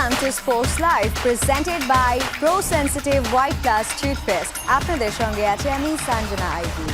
Welcome to Sports Live presented by Pro Sensitive White Plus Toothpaste. আপনাদের সঙ্গে আছে আমি সঞ্জনা আইভি।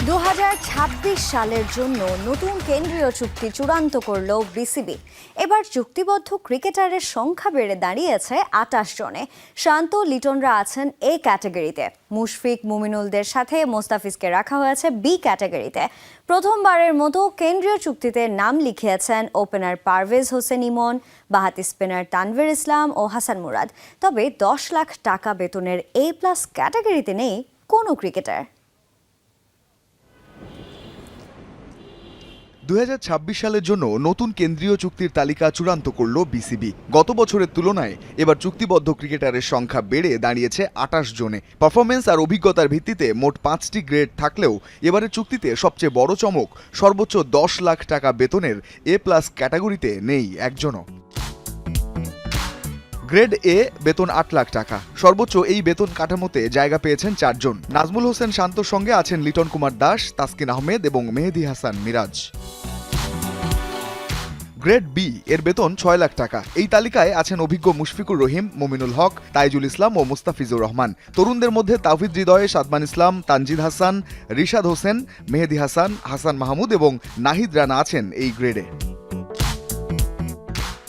2026 সালের জন্য নতুন কেন্দ্রীয় চুক্তি চূড়ান্ত করল বিসিবি। এবার চুক্তিবদ্ধ ক্রিকেটারের সংখ্যা বেড়ে দাঁড়িয়েছে 28 জনে। শান্ত লিটনরা আছেন এ ক্যাটাগরিতে, মুশফিক মুমিনুলদের সাথে মোস্তাফিজকে রাখা হয়েছে বি ক্যাটাগরিতে। প্রথমবারের মতো কেন্দ্রীয় চুক্তিতে নাম লিখিয়েছেন ওপেনার পারভেজ হোসেন ইমন, বাহাতি স্পিনার তানভীর ইসলাম ও হাসান মুরাদ। তবে 10 লাখ টাকা বেতনের এ প্লাস ক্যাটাগরিতে নেই কোনো ক্রিকেটার। 2026 সালের জন্য নতুন কেন্দ্রীয় চুক্তির তালিকা চূড়ান্ত করল বিসিবি। গত বছরের তুলনায় এবার চুক্তিবদ্ধ ক্রিকেটারের সংখ্যা বেড়ে দাঁড়িয়েছে 28 জনে। পারফরমেন্স আর অভিজ্ঞতার ভিত্তিতে মোট 5টি গ্রেড থাকলেও এবারের চুক্তিতে সবচেয়ে বড় চমক, সর্বোচ্চ 10 লাখ টাকা বেতনের এ প্লাস ক্যাটাগরিতে নেই একজনও। গ্রেড এ বেতন 8 লাখ টাকা, সর্বোচ্চ এই বেতন কাঠামোতে জায়গা পেয়েছেন 4 জন। নাজমুল হোসেন শান্তর সঙ্গে আছেন লিটন কুমার দাস, তাসকিন আহমেদ এবং মেহেদী হাসান মিরাজ। গ্রেড বি এর বেতন 6 লাখ টাকা। এই তালিকায় আছেন অভিজ্ঞ মুশফিকুর রহিম, মুমিনুল হক, তাইজুল ইসলাম ও মুস্তাফিজুর রহমান। তরুণদের মধ্যে তাওহিদ হৃদয়, সাদমান ইসলাম, তানজিদ হাসান, রিশাদ হোসেন, মেহেদী হাসান, হাসান মাহমুদ এবং নাহিদ রানা আছেন এই গ্রেডে।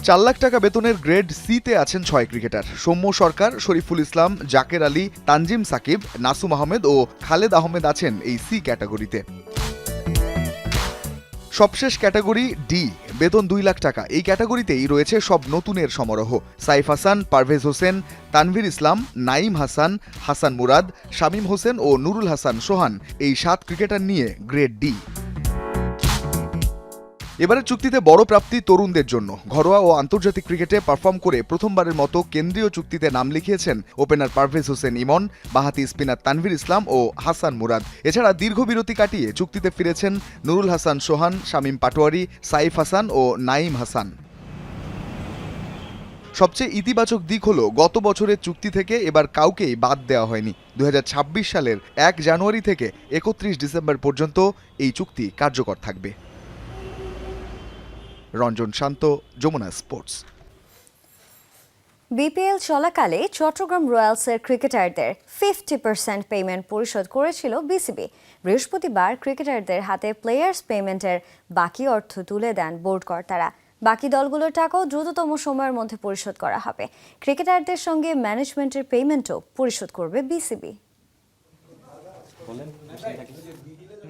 4 লাখ টাকা বেতনের গ্রেড সি তে আছেন 6 ক্রিকেটার। সৌম্য সরকার, শরীফুল ইসলাম, জাকের আলী, তানজিম সাকিব, নাসুম আহমেদ ও খালেদ আহমেদ আছেন এই সি ক্যাটাগরিতে। সবশেষ ক্যাটাগরি ডি, বেতন 2 লাখ টাকা। এই ক্যাটাগরিতেই রয়েছে সব নতুনের সমারোহ। সাইফ হাসান, পারভেজ হোসেন, তানভীর ইসলাম, নাইম হাসান, হাসান মুরাদ, শামীম হোসেন ও নুরুল হাসান সোহান, এই 7 ক্রিকেটার নিয়ে গ্রেড ডি। এবারের চুক্তিতে বড় প্রাপ্তি তরুণদের জন্য। ঘরোয়া ও আন্তর্জাতিক ক্রিকেটে পারফর্ম করে প্রথমবারের মতো কেন্দ্রীয় চুক্তিতে নাম লিখিয়েছেন ওপেনার পারভেজ হোসেন ইমন, বাহাতি স্পিনার তানভীর ইসলাম ও হাসান মুরাদ। এছাড়া দীর্ঘ বিরতি কাটিয়ে চুক্তিতে ফিরেছেন নুরুল হাসান সোহান, শামীম পাটোয়ারি, সাইফ হাসান ও নাইম হাসান। সবচেয়ে ইতিবাচক দিক হলো গত বছরের চুক্তি থেকে এবার কাউকেই বাদ দেওয়া হয়নি। 2026 সালের 1 জানুয়ারি থেকে 31 ডিসেম্বর পর্যন্ত এই চুক্তি কার্যকর থাকবে। রঞ্জন শান্ত, যমুনা স্পোর্টস। বিপিএল চলাকালে চট্টগ্রাম রয়্যালসের ক্রিকেটারদের 50% পেমেন্ট পরিশোধ করেছিল বিসিবি। বৃহস্পতিবার ক্রিকেটারদের হাতে প্লেয়ার্স পেমেন্টের বাকি অর্থ তুলে দেন বোর্ড কর্তারা। বাকি দলগুলোর টাকাও দ্রুততম সময়ের মধ্যে পরিশোধ করা হবে। ক্রিকেটারদের সঙ্গে ম্যানেজমেন্টের পেমেন্টও পরিশোধ করবে বিসিবি।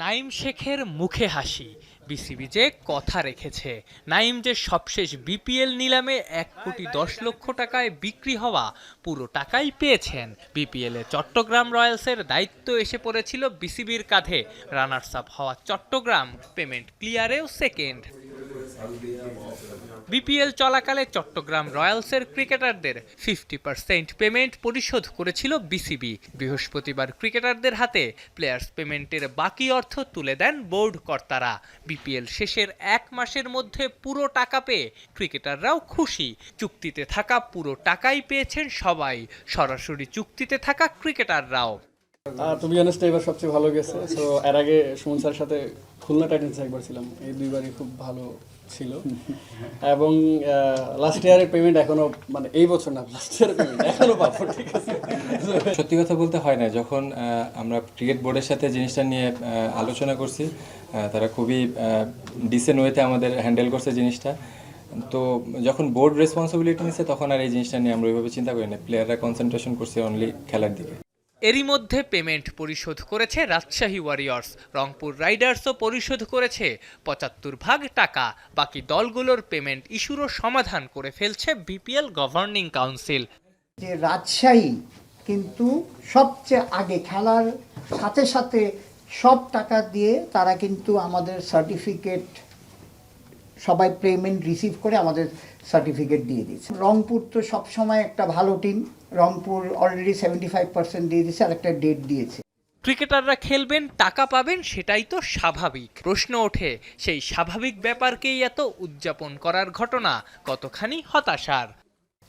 নাইম শেখের মুখে হাসি, বিসিবি যে কথা রেখেছে। নাইম যে সবশেষ বিপিএল নিলামে 1,10,00,000 টাকায় বিক্রি হওয়া পুরো টাকাই পেয়েছেন। বিপিএল এ চট্টগ্রাম রয়্যালসের দায়িত্ব এসে পড়েছিল বিসিবির কাঁধে। রানার্স আপ হওয়া চট্টগ্রাম পেমেন্ট ক্লিয়ারেও সেকেন্ড। বিপিএল চলাকালে চট্টগ্রাম রয়্যালসের ক্রিকেটারদের 50% পেমেন্ট পরিশোধ করেছিল বিসিবি। বৃহস্পতিবার ক্রিকেটারদের হাতে প্লেয়ার্স পেমেন্টের বাকি অর্থ তুলে দেন বোর্ড কর্তারা। বিপিএল শেষের 1 মাসের মধ্যে পুরো টাকা পেয়ে ক্রিকেটাররাও খুশি। চুক্তিতে থাকা পুরো টাকাই পেয়েছেন সবাই, সরাসরি চুক্তিতে থাকা ক্রিকেটাররাও। টু বি অনেস্ট এবার সবচেয়ে ভালো গেছে। সো এর আগে সুমন স্যারের সাথে খুলনা টাইটান্স একবার ছিলাম, এই দুইবারই খুব ভালো ছিল। এবং লাস্ট ইয়ারের পেমেন্ট এখনো, মানে এই বছর না, লাস্ট ইয়ারের পেমেন্ট এখনো পাবো। ঠিক আছে, সত্যি কথা বলতে হয় না, যখন আমরা ক্রিকেট বোর্ডের সাথে জিনিসটা নিয়ে আলোচনা করছি, তারা খুবই ডিসেন্ট ওয়েতে আমাদের হ্যান্ডেল করছে জিনিসটা। তো যখন বোর্ড রেসপন্সিবিলিটি নিচ্ছে তখন আর এই জিনিসটা নিয়ে আমরা ওইভাবে চিন্তা করি না। প্লেয়াররা কনসেন্ট্রেশন করছে অনলি খেলার দিকে। এরই মধ্যে পেমেন্ট পরিশোধ করেছে রাজশাহী ওয়ারিয়র্স। রংপুর রাইডার্সও পরিশোধ করেছে 75% টাকা। বাকি দলগুলোর পেমেন্ট ইস্যুরও সমাধান করে ফেলছে বিপিএল গভর্নিং কাউন্সিল। যে রাজশাহী কিন্তু সবচেয়ে আগে খেলার সাথে সাথে সব টাকা দিয়ে তারা কিন্তু আমাদের সার্টিফিকেট, সবাই পেমেন্ট রিসিভ করে আমাদের সার্টিফিকেট দিয়ে দিচ্ছে। রংপুর তো সবসময় একটা ভালো টিম, রংপুর অলরেডি 75% দিয়ে দিয়েছে আর একটা ডেট দিয়েছে। ক্রিকেটাররা খেলবেন, টাকা পাবেন, সেটাই তো স্বাভাবিক। প্রশ্ন ওঠে সেই স্বাভাবিক ব্যাপারকেই এত উদযাপন করার ঘটনা কতখানি হতাশার।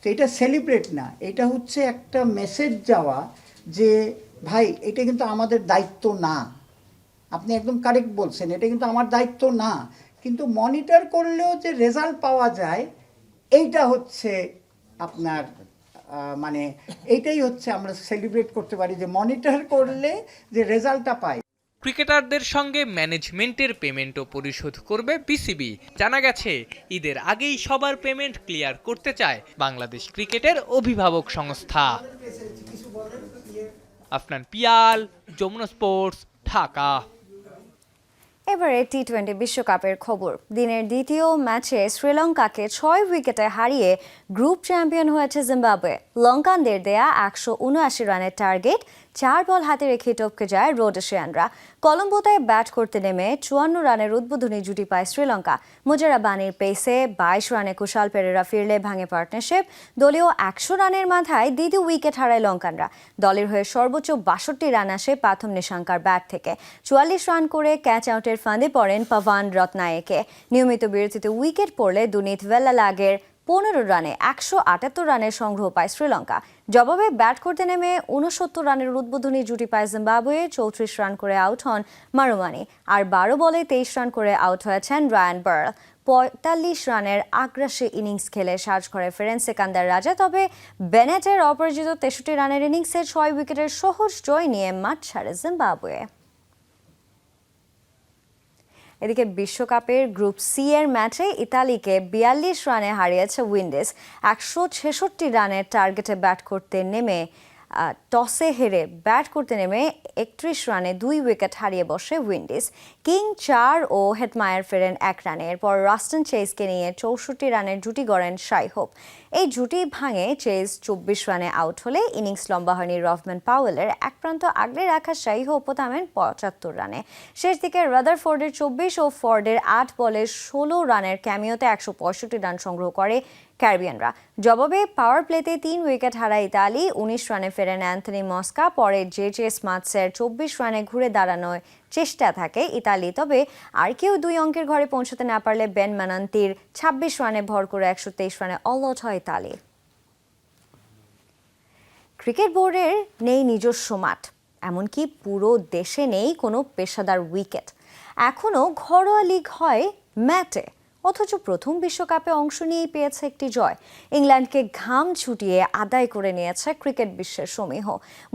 তো এটা সেলিব্রেট না, এটা হচ্ছে একটা মেসেজ যাওয়া যে ভাই এটা কিন্তু আমাদের দায়িত্ব না। আপনি একদম কারেক্ট বলছেন, এটা কিন্তু আমার দায়িত্ব না, কিন্তু মনিটর করলেও যে রেজাল্ট পাওয়া যায় এইটা হচ্ছে আপনার মানে এইটাই হচ্ছে আমরা সেলিব্রেট করতে পারি যে মনিটর করলে যে রেজাল্টটা পাই। ক্রিকেটারদের সঙ্গে ম্যানেজমেন্টের পেমেন্টও পরিশোধ করবে বিসিবি। জানা গেছে ঈদের আগেই সবার পেমেন্ট ক্লিয়ার করতে চায় বাংলাদেশ ক্রিকেটের অভিভাবক সংস্থা। আফনান পিয়াল, যমুনা স্পোর্টস, ঢাকা। এবারে টি-20 বিশ্বকাপের খবর। দিনের দ্বিতীয় ম্যাচে শ্রীলঙ্কাকে 6 উইকেটে হারিয়ে গ্রুপ চ্যাম্পিয়ন হয়েছে জিম্বাবুয়ে। লঙ্কানদের দেয়া 179 রানের টার্গেট 4 বল হাতে রেখে টপকে যায় রোডেশিয়ানরা। কলম্বোতে ব্যাট করতে নেমে 54 রানের উদ্বোধনী জুটি পায় শ্রীলঙ্কা। মুজারা বানির পেসে 22 রানে কুশাল পেরেরা ফিরলে ভাঙে পার্টনারশিপ। দলীয় 100 রানের মাথায় দ্বিতীয় উইকেট হারায় লঙ্কানরা। দলের হয়ে সর্বোচ্চ 62 রান আসে প্রাথম নিশাঙ্কার ব্যাট থেকে। 44 রান করে ক্যাচ আউটের ফাঁদে পড়েন পাভান রত্নায়েকে। নিয়মিত বিরতিতে উইকেট পড়লে দুনিত ভেল্লালাগের 15 রানে 178 রানের সংগ্রহ পায় শ্রীলঙ্কা। জবাবে ব্যাট করতে নেমে 69 রানের উদ্বোধনী জুটি পায় জিম্বাবুয়ে। 34 রান করে আউট হন মারুমানি, আর 12 বলে 23 রান করে আউট হয়েছেন রায়ান বার্ল। 45 রানের আগ্রাসী ইনিংস খেলে সাজঘরে ফেরেন সেকান্দার রাজা। তবে বেনেটের অপরাজিত 63 রানের ইনিংসে 6 উইকেটের সহজ জয় নিয়ে মাঠ ছাড়ে জিম্বাবুয়ে। এদিকে বিশ্বকাপের গ্রুপ সি এর ম্যাচে ইতালিকে 42 রানে হারিয়েছে উইন্ডিজ। 166 রানের টার্গেটে ব্যাট করতে নেমে টসে হেরে ব্যাট করতে নেমে 31 রানে 2 উইকেট হারিয়ে বসে উইন্ডিজ। কিং 4 ও হেটমায়ার ফেরেন 1 রানে। এরপর রাস্টন চেজকে নিয়ে 64 রানের জুটি গড়েন শাই হোপ। এই জুটি ভাঙে চেজ 24 রানে আউট হলে ইনিংস লম্বা হয়নি রফম্যান পাওয়েলের। এক প্রান্ত আগলে রাখা শাই হোপও থামেন 75 রানে। শেষ দিকে রাদারফোর্ডের 24 ও ফোর্ডের 8 বলে 16 রানের ক্যামিওতে 165 রান সংগ্রহ করে ক্যারিবিয়ানরা। জবাবে পাওয়ার প্লেতে 3 উইকেট হারায় ইতালি। 19 রানে ফেরেন অ্যান্থনি মস্কা। পরে জে স্মার্টসের 24 রানে ঘুরে দাঁড়ানোর চেষ্টা থাকে ইতালি। তবে আর কেউ 2 অঙ্কের ঘরে পৌঁছাতে না পারলে বেন ম্যানান্তির 26 রানে ভর করে 123 রানে অল আউট হয় ইতালি। ক্রিকেট বোর্ডের নেই নিজস্ব মাঠ, এমনকি পুরো দেশে নেই কোনো পেশাদার উইকেট। এখনও ঘরোয়া লিগ হয় ম্যাটে, অথচ প্রথম বিশ্বকাপে অংশ নিয়েই পেয়েছে একটি জয়। ইংল্যান্ডকে ঘাম ছুটিয়ে আদায় করে নিয়েছে ক্রিকেট বিশ্বের সমীহ।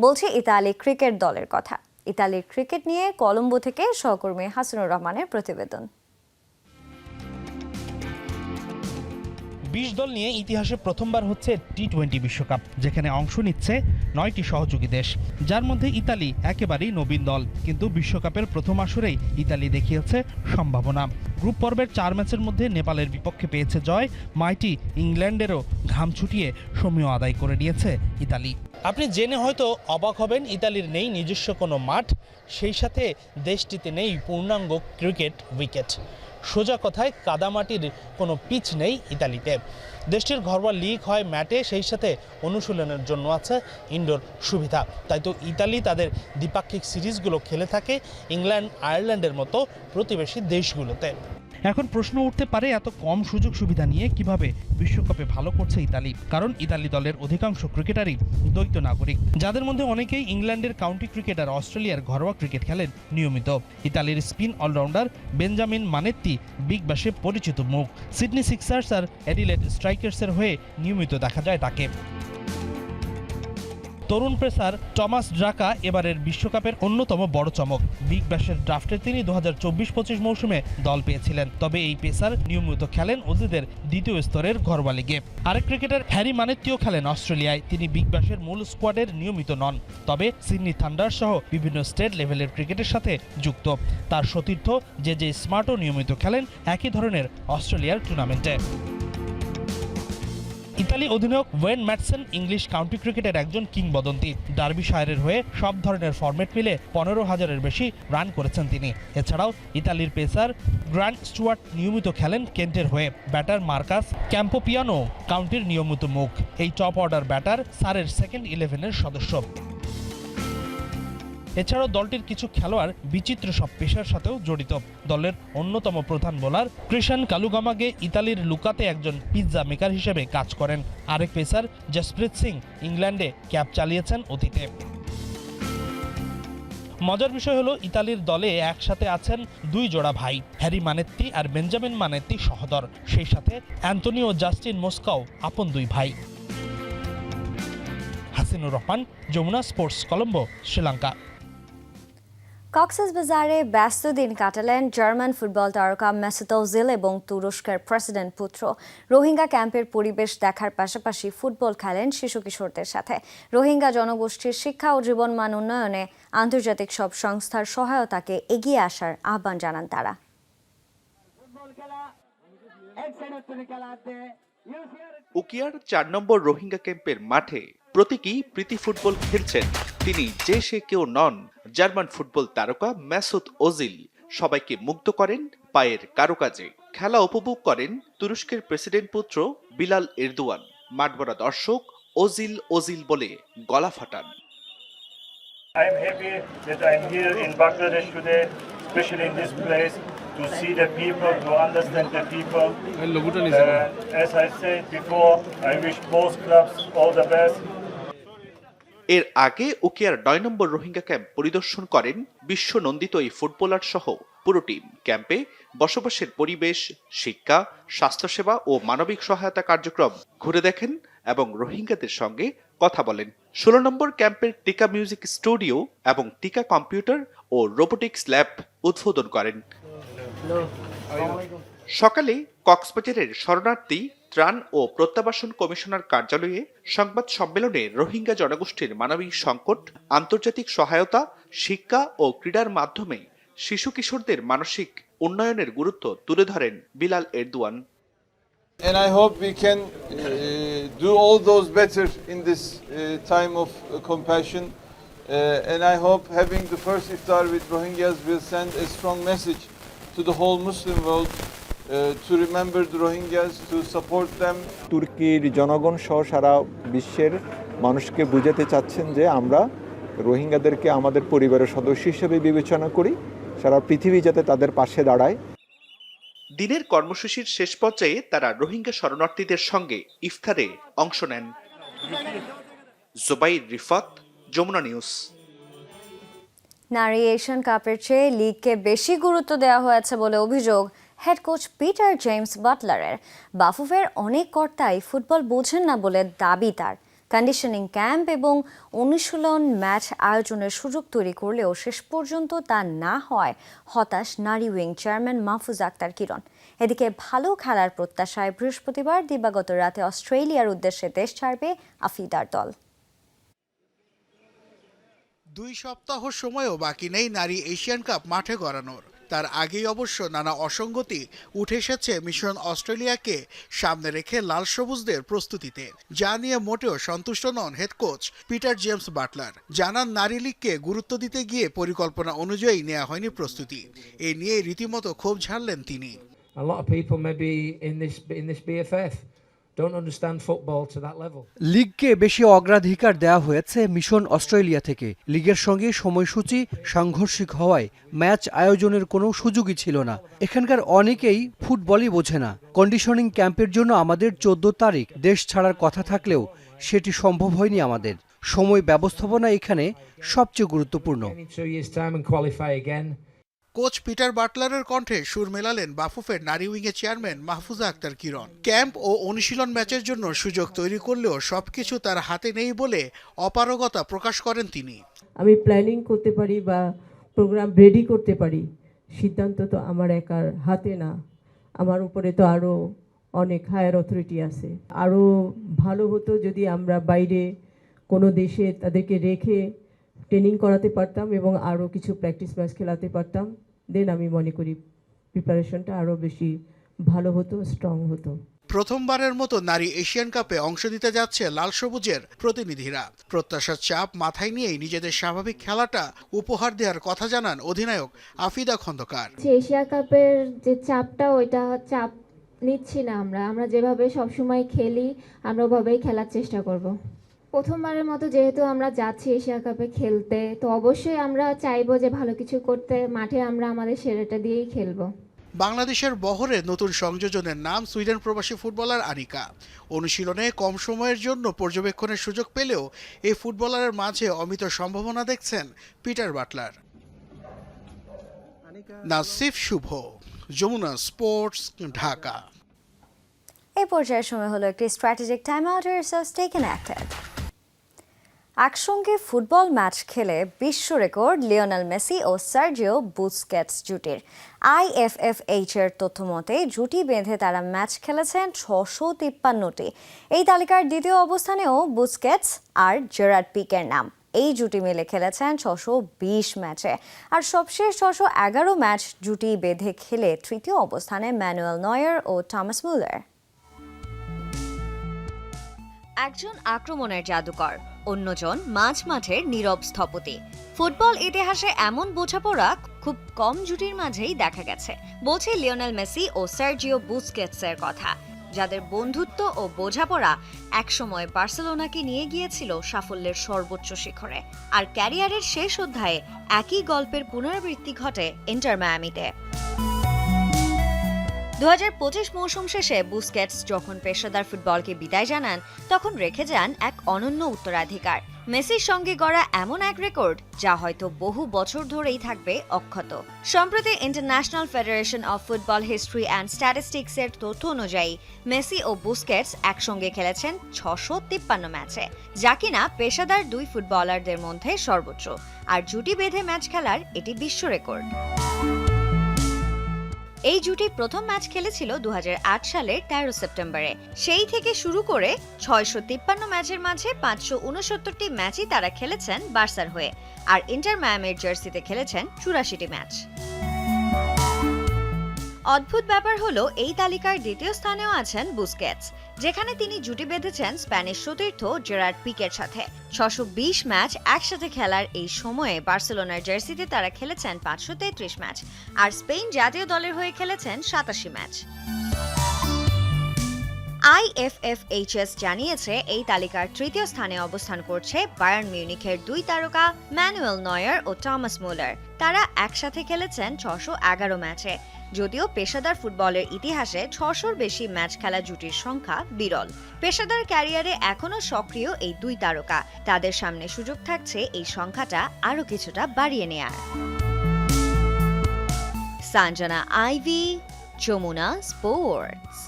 বলছে ইতালি ক্রিকেট দলের কথা। ইতালির ক্রিকেট নিয়ে কলম্বো থেকে সহকর্মী হাসানুর রহমানের প্রতিবেদন। 20 দল নিয়ে ইতিহাসে প্রথমবার হচ্ছে টি-20 বিশ্বকাপ, যেখানে অংশ নিচ্ছে 9টি সহযোগী দেশ, যার মধ্যে ইতালি একেবারেই নবীন দল। কিন্তু বিশ্বকাপের প্রথম আসরেই ইতালি দেখিয়েছে সম্ভাবনা। গ্রুপ পর্বের 4 ম্যাচের মধ্যে নেপালের বিপক্ষে পেয়েছে জয়। মাইটি ইংল্যান্ডেরও ঘাম ছুটিয়ে সমীহ আদায় করে নিয়েছে ইতালি। আপনি জেনে হয়তো অবাক হবেন, ইতালির নেই নিজস্ব কোনো মাঠ, সেই সাথে দেশটিতে নেই পূর্ণাঙ্গ ক্রিকেট উইকেট। সোজা কথায় কাদামাটির কোনো পিচ নেই ইতালিতে। দেশটির ঘরোয়া লিগ হয় ম্যাটে, সেই সাথে অনুশীলনের জন্য আছে ইনডোর সুবিধা। তাই তো ইতালি তাদের দ্বিপাক্ষিক সিরিজগুলো খেলে থাকে ইংল্যান্ড, আয়ারল্যান্ডের মতো প্রতিবেশী দেশগুলোতে। এখন প্রশ্ন উঠতে পারে, এত কম সুযোগ সুবিধা নিয়ে কিভাবে বিশ্বকাপে ভালো করছে ইতালি? কারণ ইতালি দলের অধিকাংশ ক্রিকেটারই দ্বৈত নাগরিক, যাদের মধ্যে অনেকেই ইংল্যান্ডের কাউন্টি ক্রিকেট আর অস্ট্রেলিয়ার ঘরোয়া ক্রিকেট খেলেন নিয়মিত। ইতালির স্পিন অলরাউন্ডার বেঞ্জামিন মানেত্তি বিগ ব্যাশে পরিচিত মুখ। সিডনি সিক্সার্স আর অ্যাডিলেড স্ট্রাইকার্সের হয়ে নিয়মিত দেখা যায় তাকে। তরুণ পেসার টমাস ড্রাকা এবারের বিশ্বকাপের অন্যতম বড় চমক। বিগ ব্যাশের ড্রাফটে তিনি 2024-25 মৌসুমে দল পেয়েছিলেন। তবে এই পেসার নিয়মিত খেলেন অজিদের দ্বিতীয় স্তরের ঘরোয়া লিগে। আরেক ক্রিকেটার হ্যারি মানেত্তিও খেলেন অস্ট্রেলিয়ায়। তিনি বিগ ব্যাশের মূল স্কোয়াডের নিয়মিত নন, তবে সিডনি থান্ডার সহ বিভিন্ন স্টেট লেভেলের ক্রিকেটের সাথে যুক্ত। তার সতীর্থ জে স্মার্টও নিয়মিত খেলেন একই ধরনের অস্ট্রেলিয়ার টুর্নামেন্টে। ইতালি অধিনায়ক ওয়েন ম্যাটসন ইংলিশ কাউন্টি ক্রিকেটের একজন কিংবদন্তি। ডার্বিশায়ারের হয়ে সব ধরনের ফরম্যাট মিলে 15,000-এর বেশি রান করেছেন তিনি। এছাড়াও ইতালির পেসার গ্র্যান্ট স্টুয়ার্ট নিয়মিত খেলেন কেন্টের হয়ে। ব্যাটার মার্কাস ক্যাম্পোপিয়ানো কাউন্টির নিয়মিত মুখ। এই টপ অর্ডার ব্যাটার সারের সেকেন্ড 11-এর সদস্য। এছাড়াও দলটির কিছু খেলোয়াড় বিচিত্র সব পেশার সাথেও জড়িত। দলের অন্যতম প্রধান বোলার কৃষান কালুগামাগে ইতালির লুকাতে একজন পিৎজা মেকার হিসেবে কাজ করেন। আরেক পেসার জসপ্রীত সিং ইংল্যান্ডে ক্যাপ চালিয়েছেন অতীতে। মজার বিষয় হলো ইতালির দলে একসাথে আছেন দুই জোড়া ভাই, হ্যারি মানেত্তি আর বেঞ্জামিন মানেত্তি সহোদর। সেই সাথে অ্যান্টনি ও জাস্টিন মস্কাও আপন দুই ভাই। হাসিনুর রহমান, যমুনা স্পোর্টস, কলম্বো, শ্রীলঙ্কা। কক্সবাজারে ব্যস্ত দিন কাটালেন জার্মান ফুটবল তারকা মেসুত ওজিল এবং তুরস্কের প্রেসিডেন্ট পুত্র। রোহিঙ্গা ক্যাম্পের পরিবেশ দেখার পাশাপাশি ফুটবল খেলেন শিশু কিশোরদের সাথে। রোহিঙ্গা জনগোষ্ঠীর শিক্ষা ও জীবনমান উন্নয়নে আন্তর্জাতিক সব সংস্থার সহায়তাকে এগিয়ে আসার আহ্বান জানান তারা। উকিয়ার 4 নম্বর রোহিঙ্গা ক্যাম্পের মাঠে প্রতীকী প্রীতি ফুটবল খেলছেন তিনি যে সে কেউ নন, জার্মান ফুটবল তারকা মেসুত ওজিল। সবাইকে মুগ্ধ করেন পায়ের কারুকাজে। খেলা উপভোগ করেন তুরস্কের প্রেসিডেন্ট পুত্র বিলাল এরদোয়ান। মাঠভরা দর্শক ওজিল ওজিল বলে গলা ফাটান। I am happy that I am here in Bangladesh today, especially in this place, to see the people, to understand the people. As I said before, I wish both clubs all the best. এর আগে উকিয়ার 9 নম্বর Rohingya camp পরিদর্শন করেন বিশ্ব নন্দিত এই footballer সহ পুরো team. ক্যাম্পে বসবাসের পরিবেশ, শিক্ষা, স্বাস্থ্যসেবা ও মানবিক সহায়তা কার্যক্রম ঘুরে দেখেন এবং রোহিঙ্গাদের সঙ্গে কথা বলেন। 16 নম্বর ক্যাম্পের টিকা মিউজিক স্টুডিও এবং টিকা কম্পিউটার ও রোবোটিক্স ল্যাব উদ্বোধন করেন। সকালে কক্সবাজারের শরণার্থী ত্রাণ ও প্রত্যাবাসন কমিশনার কার্যালয়ে সংবাদ সম্মেলনে রোহিঙ্গা জনগোষ্ঠীর মানবিক সংকট, আন্তর্জাতিক সহায়তা, শিক্ষা ও ক্রীড়ার মাধ্যমে শিশু কিশোরদের মানসিক উন্নয়নের গুরুত্ব তুলে ধরেন Bilal Erdogan. And I hope we can do all those better in this time of compassion. And I hope having the first iftar with Rohingyas will send a strong message to the whole Muslim world to remember the Rohingyas, to support them. তুর্কির জনগণ সহ সারা বিশ্বের মানুষকে বুঝাতে চাচ্ছেন যে আমরা রোহিঙ্গাদেরকে আমাদের পরিবারের সদস্য হিসেবে বিবেচনা করি, সারা পৃথিবী যাতে তাদের পাশে দাঁড়ায়। দিনের কর্মসূচির শেষ পর্যায়ে তারা রোহিঙ্গা শরণার্থীদের সঙ্গে ইফতারে অংশ নেন। জুবাইর রিফাত, যমুনা নিউজ। নারী এশিয়ান কাপের চেয়ে লিগকে বেশি গুরুত্ব দেওয়া হয়েছে বলে অভিযোগ হেড কোচ পিটার জেমস বাটলারের। বাফুফের অনেক কর্তাই ফুটবল বোঝেন না বলে দাবি তার। কন্ডিশনিং ক্যাম্প এবং অনুশীলন ম্যাচ আয়োজনের সুযোগ তৈরি করলেও শেষ পর্যন্ত তা না হয় হতাশ নারী উইং চেয়ারম্যান মাহফুজ আক্তার কিরণ। এদিকে ভালো খেলার প্রত্যাশায় বৃহস্পতিবার দিবাগত রাতে অস্ট্রেলিয়ার উদ্দেশ্যে দেশ ছাড়বে আফিদার দল। 2 সপ্তাহ সময়ও বাকি নেই নারী এশিয়ান কাপ মাঠে গড়ানোর। তার আগেই অবশ্য নানা অসঙ্গতি উঠে এসেছে মিশন অস্ট্রেলিয়াকে সামনে রেখে লাল সবুজদের প্রস্তুতিতে, যা নিয়ে মোটেও সন্তুষ্ট নন head coach Peter James Butler. জানান নারী লীগকে গুরুত্ব দিতে গিয়ে পরিকল্পনা অনুযায়ী নেওয়া হয়নি প্রস্তুতি। এ নিয়ে রীতিমতো ক্ষোভ ঝাড়লেন তিনি। A lot of people maybe in this BFF don't understand football to that level. লিগকে বেশি অগ্রাধিকার দেওয়া হয়েছে মিশন অস্ট্রেলিয়া থেকে। লিগের সঙ্গে সময়সূচি সাংঘর্ষিক হওয়ায় ম্যাচ আয়োজনের কোনো সুযোগই ছিল না। এখানকার অনেকেই ফুটবলই বোঝে না। কন্ডিশনিং ক্যাম্পের জন্য আমাদের 14 তারিখ দেশ ছাড়ার কথা থাকলেও সেটি সম্ভব হয়নি আমাদের। সময় ব্যবস্থাপনা এখানে সবচেয়ে গুরুত্বপূর্ণ। কোচ পিটার বাটলারের কণ্ঠে সুর মেলালেন বাফুফের নারী উইংয়ের চেয়ারম্যান মাহফুজা আক্তার কিরণ। ক্যাম্প ও অনুশীলন ম্যাচের জন্য সুযোগ তৈরি করলেও সবকিছু তার হাতে নেই বলে অপারগতা প্রকাশ করেন তিনি। আমি প্ল্যানিং করতে পারি বা প্রোগ্রাম রেডি করতে পারি, সিদ্ধান্ত তো আমার একার হাতে না। আমার উপরে তো আরও অনেক হায়ার অথরিটি আছে। আরও ভালো হতো যদি আমরা বাইরে কোনো দেশে তাদেরকে রেখে ট্রেনিং করাতে পারতাম এবং আরও কিছু প্র্যাকটিস ম্যাচ খেলাতে পারতাম। দেন আমি মনে করি প্রিপারেশনটা আরও বেশি ভালো হতো, স্ট্রং হতো। প্রথমবারের মতো নারী এশিয়ান কাপে অংশ নিতে যাচ্ছে লাল সবুজের প্রতিনিধিরা। প্রত্যাশার চাপ মাথায় নিয়েই নিজেদের স্বাভাবিক খেলাটা উপহার দেওয়ার কথা জানান অধিনায়ক আফিদা খন্দকার। এশিয়া কাপের যে চাপটা, ওইটা চাপ নিচ্ছি না আমরা যেভাবে সবসময় খেলি আমরা ওভাবেই খেলার চেষ্টা করব। প্রথমবারের মতো যেহেতু আমরা যাচ্ছি এশিয়া কাপে খেলতে, তো অবশ্যই আমরা চাইবো যে ভালো কিছু করতে, মাঠে আমরা আমাদের সেরাটা দিয়েই খেলবো। বাংলাদেশের বহরে নতুন সংযোজনের নাম সুইডেন প্রবাসী ফুটবলার আনিকা। অনুশীলনে কম সময়ের জন্য পর্যবেক্ষণের সুযোগ পেলেও এই ফুটবলারের মাঝে অমিত সম্ভাবনা দেখছেন পিটার বাটলার। নাসিফ শুভ, যমুনা স্পোর্টস, ঢাকা। এই পর্যায়ের সময় হলো একটি স্ট্র্যাটেজিক টাইম আউটের, সো স্টে কানেক্টেড। একসঙ্গে ফুটবল ম্যাচ খেলে বিশ্ব রেকর্ড লিওনেল মেসি ও সার্জিও বুসকেটস জুটির। IFFH এর তথ্য মতে জুটি বেঁধে তারা ম্যাচ খেলেছেন 653টি। এই তালিকার দ্বিতীয় অবস্থানেও বুসকেটস আর জেরার্ড পিকের নাম। এই জুটি মিলে খেলেছেন 620 ম্যাচে। আর সবশেষ 611 ম্যাচ জুটি বেঁধে খেলে তৃতীয় অবস্থানে ম্যানুয়েল নয়ার ও টমাস মুলার। একজন আক্রমণের জাদুকর, অন্যজন মাঝমাঠের নীরব স্থপতি। ফুটবল ইতিহাসে এমন বোঝাপড়া খুব কম জুটির মাঝেই দেখা গেছে। বলছে লিওনেল মেসি ও সার্জিও বুসকেটসের কথা, যাদের বন্ধুত্ব ও বোঝাপড়া একসময় বার্সেলোনাকে নিয়ে গিয়েছিল সাফল্যের সর্বোচ্চ শিখরে। আর ক্যারিয়ারের শেষ অধ্যায়ে একই গল্পের পুনরাবৃত্তি ঘটে ইন্টার মায়ামিতে। 2025 মৌসুম শেষে বুসকেটস যখন পেশাদার ফুটবলকে বিদায় জানান, তখন রেখে যান এক অনন্য উত্তরাধিকার। মেসির সঙ্গে গড়া এমন এক রেকর্ড যা হয়তো বহু বছর ধরেই থাকবে অক্ষত। সম্প্রতি International Federation of Football History and স্ট্যাটিস্টিক্সের তথ্য অনুযায়ী মেসি ও বুসকেটস একসঙ্গে খেলেছেন 653 ম্যাচে, যা কিনা পেশাদার দুই ফুটবলারদের মধ্যে সর্বোচ্চ। আর জুটি বেঁধে ম্যাচ খেলার এটি বিশ্ব রেকর্ড। এই জুটি প্রথম ম্যাচ খেলেছিল 2008 সালের 13 সেপ্টেম্বরে। সেই থেকে শুরু করে 653 ম্যাচের মাঝে 569টি ম্যাচই তারা খেলেছেন বার্সার হয়ে, আর ইন্টার মায়ামির জার্সিতে খেলেছেন 84টি ম্যাচ। অদ্ভুত ব্যাপার হলো এই তালিকার দ্বিতীয় স্থানেও আছেন বুসকেটস, যেখানে তিনি জুটি বেঁধেছেন স্প্যানিশ সতীর্থ জেরার্ড পিকের সাথে। 620 ম্যাচ একসাথে খেলার এই সময়ে বার্সেলোনার জার্সিতে তারা খেলেছেন 533 ম্যাচ, আর স্পেন জাতীয় দলের হয়ে খেলেছেন 87 ম্যাচ। IFFHS জানিয়েছে এই তালিকার তৃতীয় স্থানে অবস্থান করছে বায়ার্ন মিউনিখের দুই তারকা ম্যানুয়েল নয়ার ও টমাস মুলার। তারা একসাথে খেলেছেন 611 ম্যাচে। যদিও পেশাদার ফুটবলের ইতিহাসে 600-র বেশি ম্যাচ খেলা জুটির সংখ্যা বিরল। পেশাদার ক্যারিয়ারে এখনও সক্রিয় এই দুই তারকা, তাদের সামনে সুযোগ থাকছে এই সংখ্যাটা আরও কিছুটা বাড়িয়ে নেয়ার। সানজানা আইভি, যমুনা স্পোর্টস।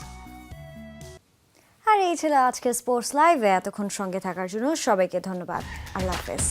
আর এই ছিল আজকে স্পোর্টস লাইভে। এতক্ষণ সঙ্গে থাকার জন্য সবাইকে ধন্যবাদ। আল্লাহ হাফেজ।